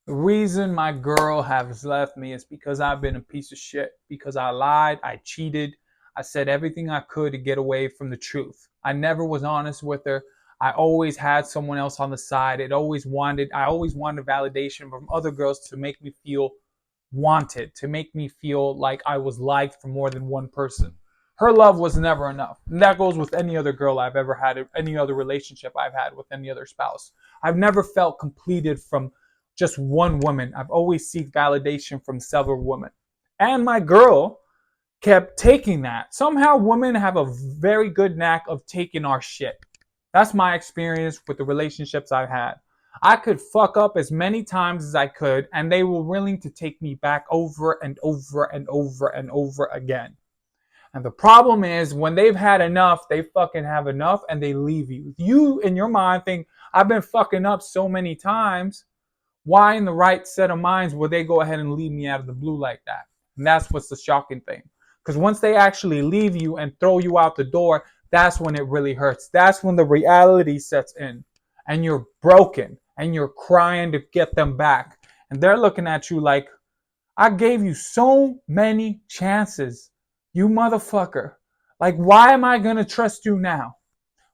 The reason my girl has left me is because I've been a piece of shit. Because I lied, I cheated, I said everything I could to get away from the truth. I never was honest with her. I always had someone else on the side. I always wanted validation from other girls to make me feel wanted, to make me feel like I was liked from more than one person. Her love was never enough. And that goes with any other girl I've ever had, any other relationship I've had with any other spouse. I've never felt completed from just one woman. I've always sought validation from several women. And my girl kept taking that. Somehow women have a very good knack of taking our shit. That's my experience with the relationships I've had. I could fuck up as many times as I could, and they were willing to take me back over and over and over and over again. And the problem is when they've had enough, they fucking have enough and they leave you. You, in your mind, think, I've been fucking up so many times. Why in the right set of minds would they go ahead and leave me out of the blue like that? And that's what's the shocking thing. Because once they actually leave you and throw you out the door, that's when it really hurts. That's when the reality sets in and you're broken and you're crying to get them back. And they're looking at you like, I gave you so many chances, you motherfucker. Like, why am I going to trust you now?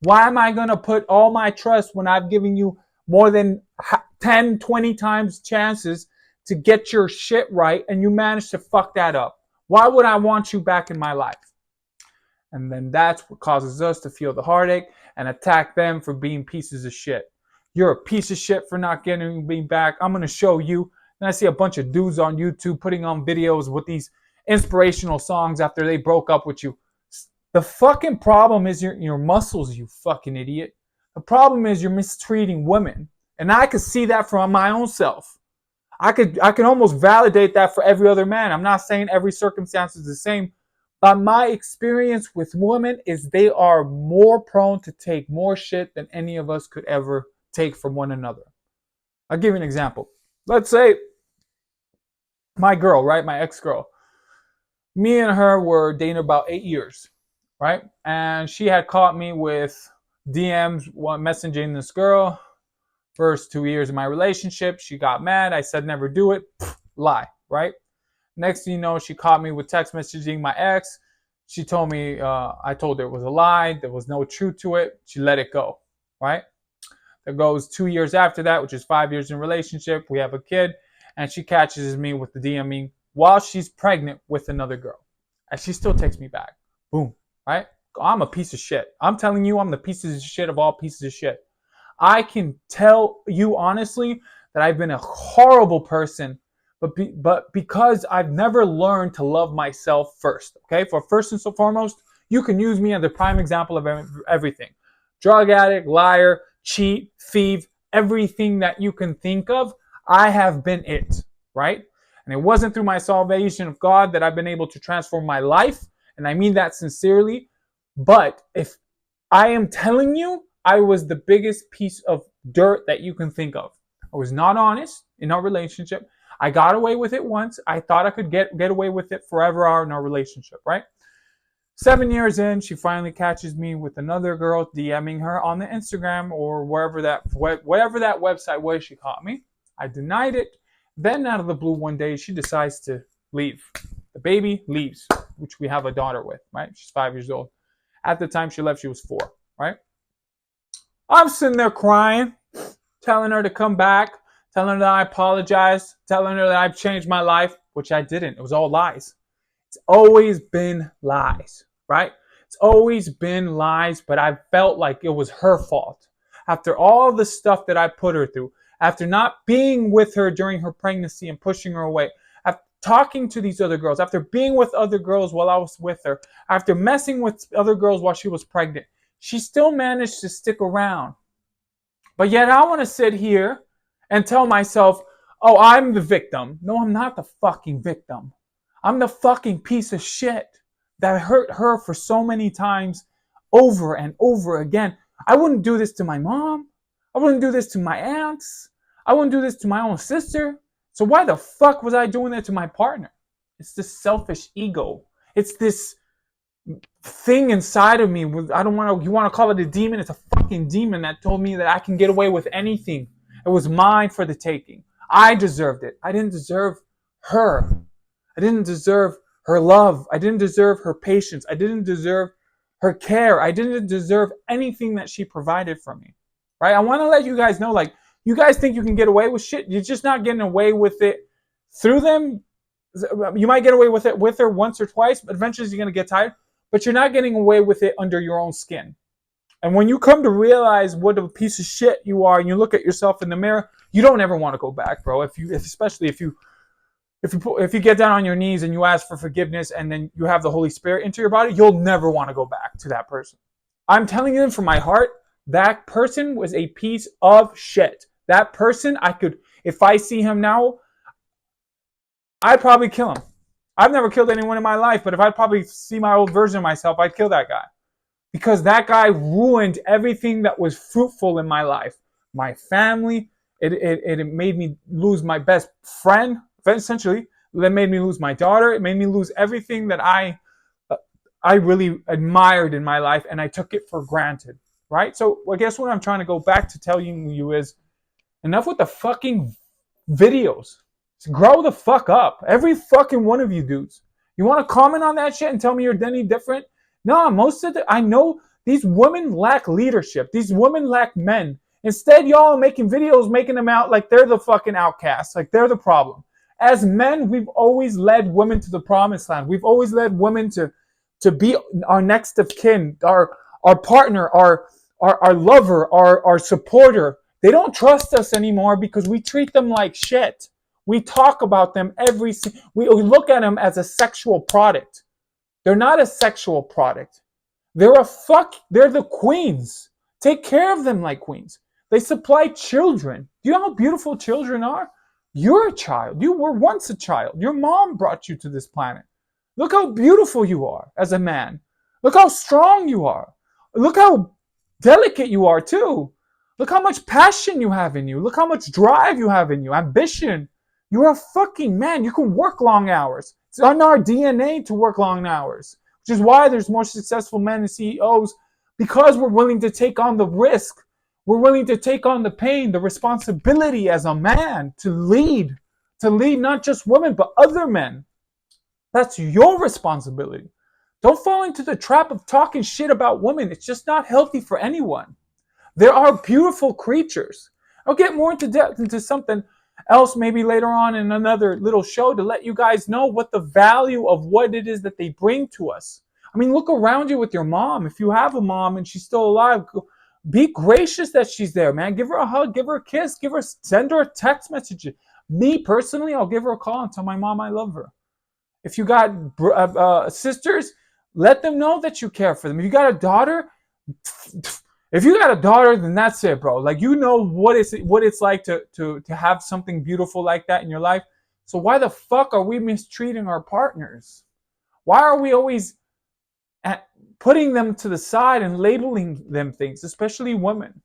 Why am I going to put all my trust when I've given you more than 10, 20 times chances to get your shit right and you managed to fuck that up? Why would I want you back in my life? And then that's what causes us to feel the heartache and attack them for being pieces of shit. You're a piece of shit for not getting me back. I'm going to show you. And I see a bunch of dudes on YouTube putting on videos with these inspirational songs after they broke up with you. The fucking problem is your muscles, you fucking idiot. The problem is you're mistreating women. And I could see that from my own self. I can almost validate that for every other man. I'm not saying every circumstance is the same, but my experience with women is they are more prone to take more shit than any of us could ever take from one another. I'll give you an example. Let's say my girl, right? My ex-girl. Me and her were dating about 8 years, right? And she had caught me with DMs messaging this girl. First 2 years of my relationship, she got mad. I said never do it. Lie, right? Next thing you know, she caught me with text messaging my ex. She told me, I told her it was a lie. There was no truth to it. She let it go, right? There goes 2 years after that, which is 5 years in a relationship. We have a kid, and she catches me with the DMing while she's pregnant with another girl. And she still texts me back. Boom, right? I'm a piece of shit. I'm telling you, I'm the pieces of shit of all pieces of shit. I can tell you honestly that I've been a horrible person, but because I've never learned to love myself first. Okay, for first and foremost, you can use me as the prime example of everything: drug addict, liar, cheat, thief, everything that you can think of. I have been it, right? And it wasn't through my salvation of God that I've been able to transform my life, and I mean that sincerely. But if I am telling you, I was the biggest piece of dirt that you can think of. I was not honest in our relationship. I got away with it once. I thought I could get away with it forever in our relationship, right? 7 years in, she finally catches me with another girl DMing her on the Instagram or whatever that website was she caught me. I denied it. Then out of the blue one day, she decides to leave. The baby leaves, which we have a daughter with, right? She's 5 years old. At the time she left, she was 4, right? I'm sitting there crying, telling her to come back, telling her that I apologized, telling her that I've changed my life, which I didn't. It was all lies. It's always been lies, right? It's always been lies, but I felt like it was her fault. After all the stuff that I put her through, after not being with her during her pregnancy and pushing her away, after talking to these other girls, after being with other girls while I was with her, after messing with other girls while she was pregnant, she still managed to stick around. But yet I want to sit here and tell myself, oh, I'm the victim. No, I'm not the fucking victim. I'm the fucking piece of shit that hurt her for so many times over and over again. I wouldn't do this to my mom. I wouldn't do this to my aunts. I wouldn't do this to my own sister. So why the fuck was I doing that to my partner? It's this selfish ego. It's this thing inside of me. I don't want to, you want to call it a demon? It's a fucking demon that told me that I can get away with anything. It was mine for the taking. I deserved it. I didn't deserve her. I didn't deserve her love. I didn't deserve her patience. I didn't deserve her care. I didn't deserve anything that she provided for me. Right? I want to let you guys know, like, you guys think you can get away with shit. You're just not getting away with it through them. You might get away with it with her once or twice, but eventually you're going to get tired. But you're not getting away with it under your own skin. And when you come to realize what a piece of shit you are, and you look at yourself in the mirror, you don't ever want to go back, bro. Especially if you get down on your knees and you ask for forgiveness, and then you have the Holy Spirit into your body, you'll never want to go back to that person. I'm telling you from my heart, that person was a piece of shit. That person, if I see him now, I'd probably kill him. I've never killed anyone in my life, but if I'd probably see my old version of myself, I'd kill that guy. Because that guy ruined everything that was fruitful in my life. My family, it made me lose my best friend, essentially. It made me lose my daughter. It made me lose everything that I really admired in my life, and I took it for granted, right? So I guess what I'm trying to go back to telling you is, enough with the fucking videos. Grow the fuck up. Every fucking one of you dudes. You want to comment on that shit and tell me you're any different? No, I know these women lack leadership. These women lack men. Instead, y'all are making videos, making them out like they're the fucking outcasts, like they're the problem. As men, we've always led women to the promised land. We've always led women to be our next of kin, our partner, our lover, our supporter. They don't trust us anymore because we treat them like shit. We talk about them we look at them as a sexual product. They're not a sexual product. They're the queens. Take care of them like queens. They supply children. Do you know how beautiful children are? You're a child. You were once a child. Your mom brought you to this planet. Look how beautiful you are as a man. Look how strong you are. Look how delicate you are too. Look how much passion you have in you. Look how much drive you have in you. Ambition. You're a fucking man. You can work long hours. It's in our DNA to work long hours, which is why there's more successful men and CEOs, because we're willing to take on the risk. We're willing to take on the pain, the responsibility as a man to lead not just women, but other men. That's your responsibility. Don't fall into the trap of talking shit about women. It's just not healthy for anyone. There are beautiful creatures. I'll get more into depth into something else maybe later on in another little show to let you guys know what the value of what it is that they bring to us. I mean, look around you with your mom. If you have a mom and she's still alive, be gracious that she's there, man. Give her a hug, give her a kiss, send her a text message. Me personally, I'll give her a call and tell my mom I love her. If you got sisters, let them know that you care for them. If you got a daughter, then that's it, bro. Like, you know what it's like to have something beautiful like that in your life. So why the fuck are we mistreating our partners? Why are we always putting them to the side and labeling them things, especially women?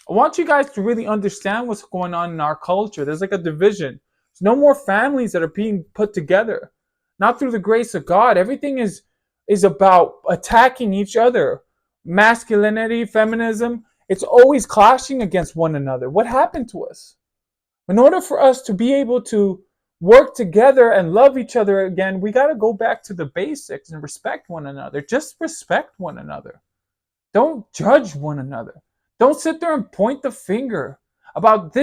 I want you guys to really understand what's going on in our culture. There's like a division. There's no more families that are being put together. Not through the grace of God. Everything is about attacking each other. Masculinity, feminism, it's always clashing against one another. What happened to us? In order for us to be able to work together and love each other again, we got to go back to the basics and respect one another. Just respect one another. Don't judge one another. Don't sit there and point the finger about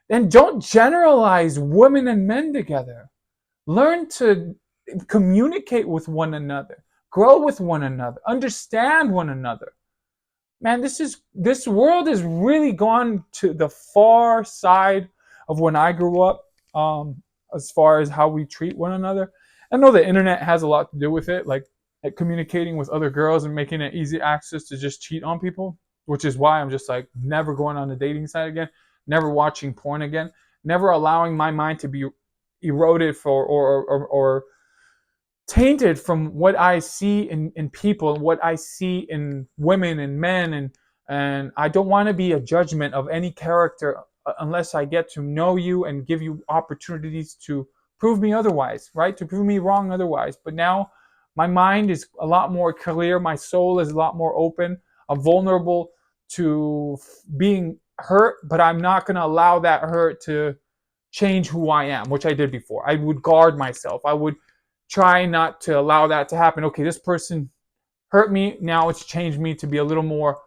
and don't generalize women and men together. Learn to communicate with one another, grow with one another, understand one another. Man, this world has really gone to the far side of when I grew up, as far as how we treat one another. I know the internet has a lot to do with it, like communicating with other girls and making it easy access to just cheat on people, which is why I'm just like never going on the dating site again, never watching porn again, never allowing my mind to be eroded or tainted from what I see in people, what I see in women and men, and I don't want to be a judgment of any character unless I get to know you and give you opportunities to prove me otherwise, right? To prove me wrong otherwise. But now my mind is a lot more clear. My soul is a lot more open. I'm vulnerable to being hurt, but I'm not going to allow that hurt to change who I am, which I did before. I would guard myself. I would try not to allow that to happen. Okay, this person hurt me. Now it's changed me to be a little more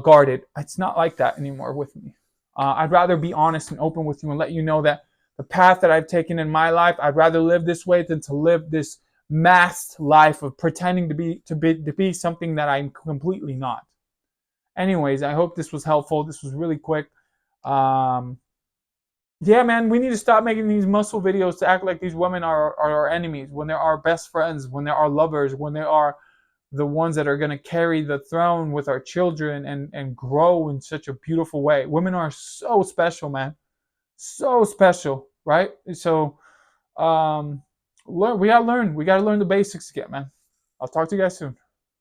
guarded. It's not like that anymore with me. I'd rather be honest and open with you and let you know that the path that I've taken in my life, I'd rather live this way than to live this masked life of pretending to be something that I'm completely not. Anyways, I hope this was helpful. This was really quick. Um, yeah, man, we need to stop making these muscle videos to act like these women are our enemies when they're our best friends, when they're our lovers, when they are the ones that are going to carry the throne with our children and grow in such a beautiful way. Women are so special, man. So special, right? So we gotta learn. We gotta learn the basics again, man. I'll talk to you guys soon.